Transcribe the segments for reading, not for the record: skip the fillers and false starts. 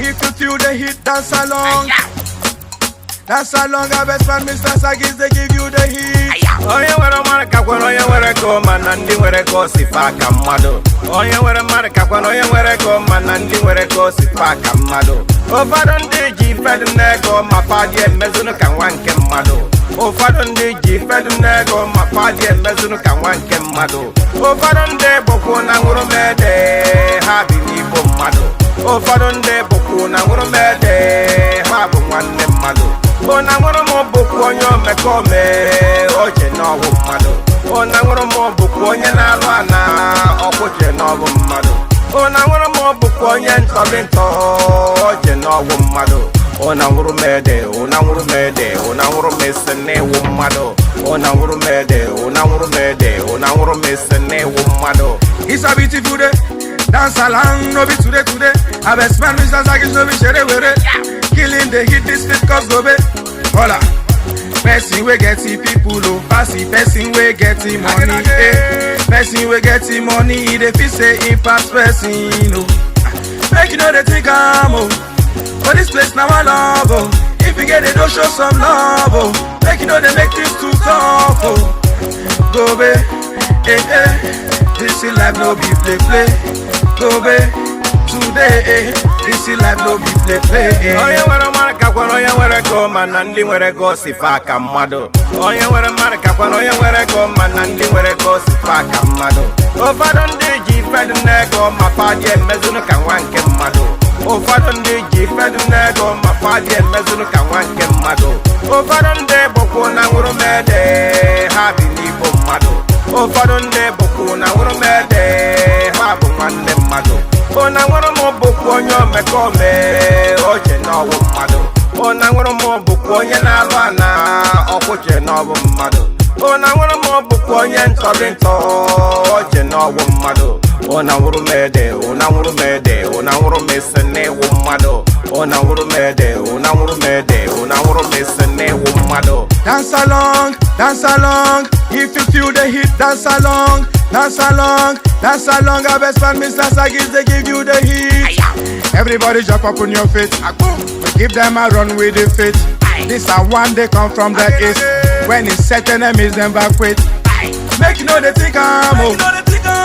If you feel the heat, dance along. Dance along, our best friend Mr. Sagis, they give you the heat. Oye were marka kwano oye were ko manandi were ko sifaka mado. Oye were marka kwano oye were ko manandi were ko sifaka mado. Ofadon de ji fed nego mapadi emezunu kan wanke mado. Ofadon de ji fed nego mapadi emezunu kan wanke mado. Ofadon de boku na nguru mede habi ni bo mado. Ofadon de boku na nguru mede habu wanne mado. Ona ngoro mo boku onyo mekome oje no wo mado. Ona ngoro mo boku onye na alu ana okoje no wo mado. Ona ngoro mo boku onye ntobinto oje no wo mado. Ona ngoro mede, ona ngoro mede, ona ngoro mesene wo mado. Ona ngoro mede, ona ngoro mede, ona ngoro mesene wo mado. It's a beautiful day. Dance along, no be today. I best man Mr. Sagis, no be shere were. Killing the heat, this fit cause go be. Hola. Person we get the people, oh. Passy person we get the money, eh. Person we get the money, they feel say it pass person, oh. Make you know they think I'm, oh. For this place now I love, oh. If you get it, don't show some love, oh. Make you know they make this too tough, oh. Go be, this is life no be play. Go be, today, this is life no be play. Oye were marka kwano oye were ko manandi were ko sifaka mado. Oye were marka kwano oye were ko manandi were ko sifaka mado. Ofadon de ji fed nego mapadi emezunu kan wanke mado. Ofadon de ji fed nego mapadi emezunu kan wanke mado. Ofadon de boku na nguru mede habi ni bo mado. Ofadon de boku na nguru mede habu wanne mado. Ona ngoro mo boku onyo mekome oje no wo mado. Ona ngoro mo boku onye na alu ana okoje no wo mado. Ona ngoro mo boku onye ntobinto oje no wo mado. Ona ngoro mede, ona ngoro mede, ona ngoro mesene wo mado. Ona ngoro mede, ona ngoro mede, ona ngoro mesene wo mado. Dance along, if you feel the heat, dance along. Dance along, our best friend Mr. Sagis, they give you the heat. Everybody jump up on your feet. Give them a run with the feet. This a one they come from the east. When it's set enemies never quit. Make you know they think I'm, oh.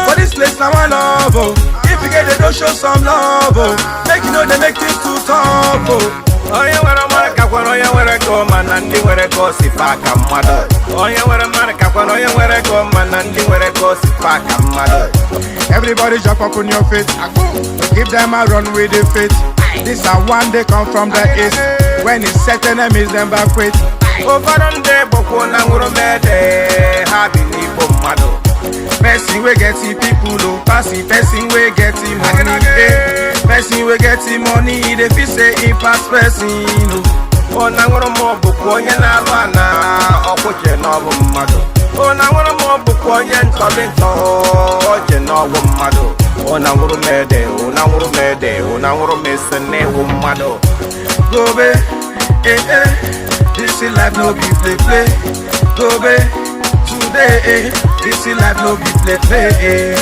For this place now I love, oh. If you get it, don't show some love, oh. Make you know they make things too tough, oh. Oye were marka kwano oye were ko manandi were ko sifaka mado. Oye were marka kwano oye were ko manandi were ko sifaka mado. Everybody jump up on your feet. Give them a run with the feet. This a one they come from the east. When it's set enemies never quit. Ofadon de boku na nguru mede habi ni bo mado. Person we get the people, oh. Passy person we get the money, eh. Person we get the money, they feel say it pass person, oh. Ona ngoro mo boku onye na alu ana okoje no wo mado. Ona ngoro mo boku onye ntobinto oje no wo mado. Ona ngoro mede, ona ngoro mede, ona ngoro mesene wo mado. Go be, this is life no be play. Go be, today, this is life no be play.